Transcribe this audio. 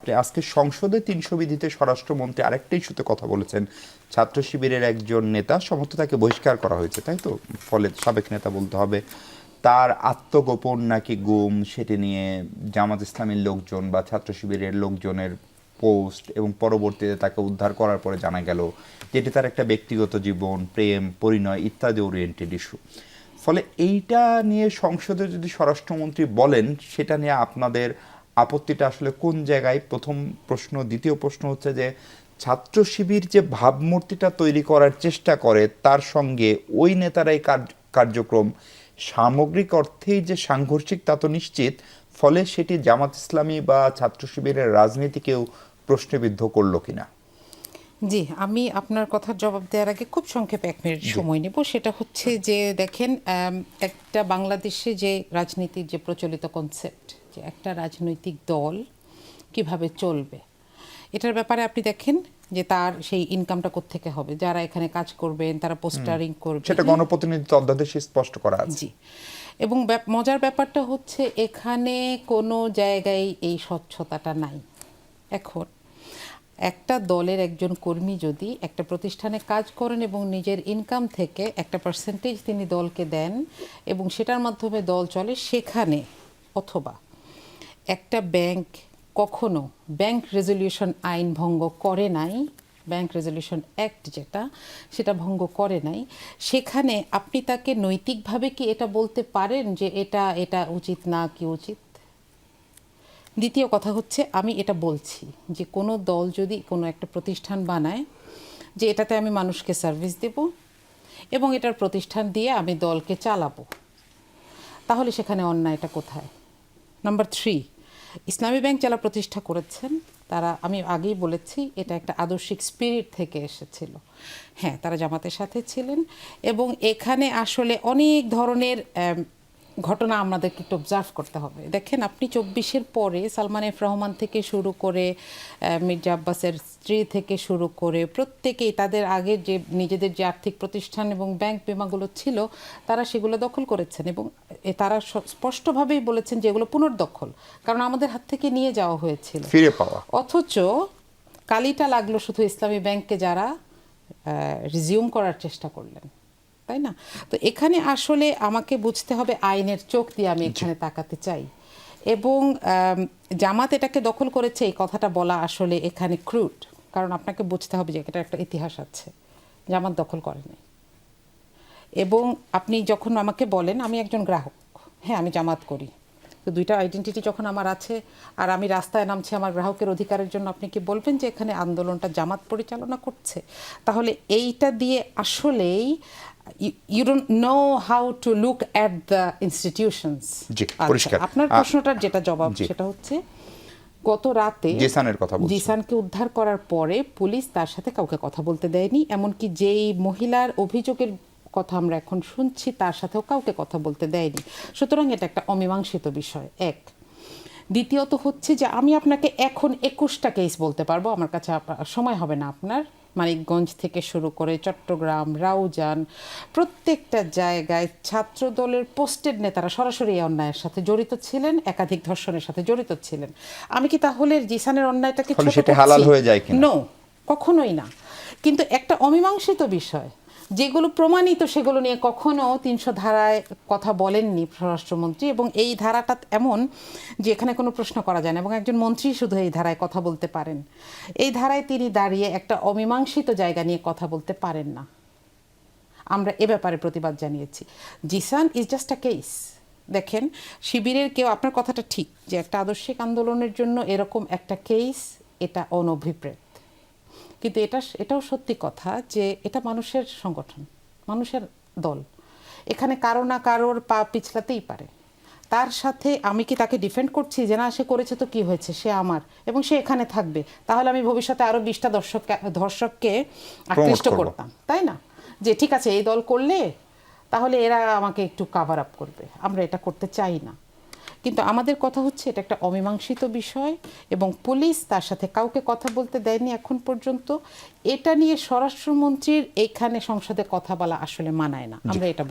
আপনি আজকে সংসদে ৩০০ বিধিতে স্বরাষ্ট্রমন্ত্রী আরেকটা ইস্যুতে কথা বলেছেন। ছাত্র শিবিরের একজন নেতা সমর্থ তাকে বহিষ্কার করা হয়েছে, তাই তো? ফলে সাবেক নেতা বলতে হবে, তার আত্মগোপন নাকি গুম সেটি নিয়ে জামাত ইসলামীর লোকজন বা ছাত্র শিবিরের লোকজনের পোস্ট, এবং পরবর্তীতে তাকে উদ্ধার করার পরে জানা গেল যেটি তার একটা ব্যক্তিগত জীবন, প্রেম, পরিণয় ইত্যাদি ওরিয়েন্টেড ইস্যু। ফলে এইটা নিয়ে সংসদে যদি স্বরাষ্ট্রমন্ত্রী বলেন, সেটা নিয়ে আপনাদের আপত্তিটা আসলে কোন জায়গায়? প্রথম প্রশ্ন। দ্বিতীয় প্রশ্ন হচ্ছে যে ছাত্র শিবির যে ভাবমূর্তিটা তৈরি করার চেষ্টা করে, তার সঙ্গে ওই নেতারাই কার্যক্রম সামগ্রিক অর্থেই যে সাংঘর্ষিক তা তো নিশ্চিত। ফলে সেটি জামাত ইসলামী বা ছাত্র শিবিরের রাজনীতিকেও প্রশ্নবিদ্ধ করলো কিনা? জি, আমি আপনার কথার জবাব দেওয়ার আগে খুব সংক্ষেপে 1 মিনিট সময় নেব। সেটা হচ্ছে যে দেখেন, একটা বাংলাদেশে যে রাজনীতির যে প্রচলিত কনসেপ্ট, যে একটা রাজনৈতিক দল কিভাবে চলবে, এটার ব্যাপারে আপনি দেখেন যে তার সেই ইনকামটা কোত্থেকে হবে, যারা এখানে কাজ করবেন তারা পোস্টারিং করবে, সেটা গণপ্রতিনিধিত্ব অধ্যাদেশে স্পষ্ট করা আছে। জি। এবং মজার ব্যাপারটা হচ্ছে এখানে কোনো জায়গায় এই স্বচ্ছতাটা নাই। এখন একটা দলের একজন কর্মী যদি একটা প্রতিষ্ঠানে কাজ করেন এবং নিজের ইনকাম থেকে একটা পার্সেন্টেজ তিনি দলকে দেন এবং সেটার মাধ্যমে দল চলে, সেখানে অথবা একটা ব্যাংক কখনো ব্যাংক রেজলিউশন আইন ভঙ্গ করে নাই, ব্যাংক রেজলিউশন অ্যাক্ট যেটা, সেটা ভঙ্গ করে নাই, সেখানে আপনি তাকে নৈতিকভাবে কি এটা বলতে পারেন যে এটা এটা উচিত না কি উচিত? দ্বিতীয় কথা হচ্ছে, আমি এটা বলছি যে কোনো দল যদি কোনো একটা প্রতিষ্ঠান বানায় যে এটাতে আমি মানুষকে সার্ভিস দেব এবং এটার প্রতিষ্ঠান দিয়ে আমি দলকে চালাবো, তাহলে সেখানে অন্যায়টা কোথায়? নাম্বার 3, ইসলামী ব্যাংক যারা প্রতিষ্ঠা করেছেন তারা, আমি আগেই বলেছি, এটা একটা আদর্শিক স্পিরিট থেকে এসেছিল। হ্যাঁ, তারা জামাতের সাথে ছিলেন এবং এখানে আসলে অনেক ধরনের ঘটনা আমাদেরকে একটু অবজার্ভ করতে হবে। দেখেন, আপনি 24-এর পরে সালমান এফ রহমান থেকে শুরু করে মির্জা আব্বাসের স্ত্রী থেকে শুরু করে প্রত্যেকেই তাদের আগে যে নিজেদের যে আর্থিক প্রতিষ্ঠান এবং ব্যাংক বিমাগুলো ছিল তারা সেগুলো দখল করেছেন এবং তারা স্পষ্টভাবেই বলেছেন যে এগুলো পুনর্দখল, কারণ আমাদের হাত থেকে নিয়ে যাওয়া হয়েছিল, ফিরে পাওয়া। অথচ কালিটা লাগলো শুধু ইসলামী ব্যাংককে যারা রিজিউম করার চেষ্টা করলেন, তাই না? তো এখানে আসলে আমাকে বুঝতে হবে, আইনের চোখ দিয়ে আমি এখানে তাকাতে চাই। এবং জামাত এটাকে দখল করেছে এই কথাটা বলা আসলে এখানে ক্রুড, কারণ আপনাকে বুঝতে হবে যে এটা একটা ইতিহাস আছে, জামাত দখল করেনি। এবং আপনি যখন আমাকে বলেন, আমি একজন গ্রাহক, হ্যাঁ আমি জামাত করি, তো দুইটা আইডেন্টিটি যখন আমার আছে আর আমি রাস্তায় নামছি আমার গ্রাহকের অধিকারের জন্য, আপনি কি বলবেন যে এখানে আন্দোলনটা জামাত পরিচালনা করছে? তাহলে এইটা দিয়ে আসলেই you don't know how to look at the institutions. আপনার প্রশ্নটার যেটা জবাব সেটা হচ্ছে, গত রাতে জিসানের কথা বলছি, জিসানকে উদ্ধার করার পরে পুলিশ তার সাথে কাউকে কথা বলতে দেয়নি, এমনকি যেই মহিলার অভিযোগের কথা আমরা এখন শুনছি তার সাথেও কাউকে কথা বলতে দেয়নি। সুতরাং এটা একটা অমীমাংসিত বিষয়, এক। দ্বিতীয়ত হচ্ছে যে আমি আপনাকে এখন 21টা কেস বলতে পারবো, আমার কাছে সময় হবে না আপনার, মানিকগঞ্জ থেকে শুরু করে চট্টগ্রাম, রাউজান, প্রত্যেকটা জায়গায় ছাত্র দলের পোস্টেড নেতারা সরাসরি এই অন্যায়ের সাথে জড়িত ছিলেন, একাধিক ধর্ষণের সাথে জড়িত ছিলেন। আমি কি তাহলে জিসানের অন্যায়টাকে ছোট করছি? হালাল হয়ে যায় কিনা? নো, কখনোই না। কিন্তু একটা অমীমাংসিত বিষয়, যেগুলো প্রমাণিত সেগুলো নিয়ে কখনো 300 ধারায় কথা বলেননি স্বরাষ্ট্রমন্ত্রী, এবং এই ধারাটা এমন যে এখানে কোনো প্রশ্ন করা যায় না, এবং একজন মন্ত্রী শুধু এই ধারায় কথা বলতে পারেন। এই ধারায় তিনি দাঁড়িয়ে একটা অমীমাংসিত জায়গা নিয়ে কথা বলতে পারেন না। আমরা এ ব্যাপারে প্রতিবাদ জানিয়েছি। Zisan is just a case. দেখেন, শিবিরের কেউ, আপনার কথাটা ঠিক যে একটা আদর্শিক আন্দোলনের জন্য এরকম একটা কেস, এটা অনভিপ্রেত, কিন্তু এটাও সত্যি কথা যে এটা মানুষের সংগঠন, মানুষের দল, এখানে কারো না কারোর পা পিছলাতেই পারে। তার সাথে আমি কি তাকে ডিফেন্ড করছি যে না সে করেছে তো কি হয়েছে, সে আমার এবং সে এখানে থাকবে, তাহলে আমি ভবিষ্যতে আরো 20টা ধর্ষককে আকৃষ্ট করতাম, তাই না? যে ঠিক আছে এই দল করলে তাহলে এরা আমাকে একটু কাভার আপ করবে, আমরা এটা করতে চাই না। কিন্তু আমাদের কথা হচ্ছে এটা একটা অমীমাংসিত বিষয় এবং পুলিশ তার সাথে কাউকে কথা বলতে দেয়নি এখন পর্যন্ত। এটা নিয়ে স্বরাষ্ট্রমন্ত্রীর এইখানে সংসদে কথা বলা আসলে মানায় না, আমরা এটা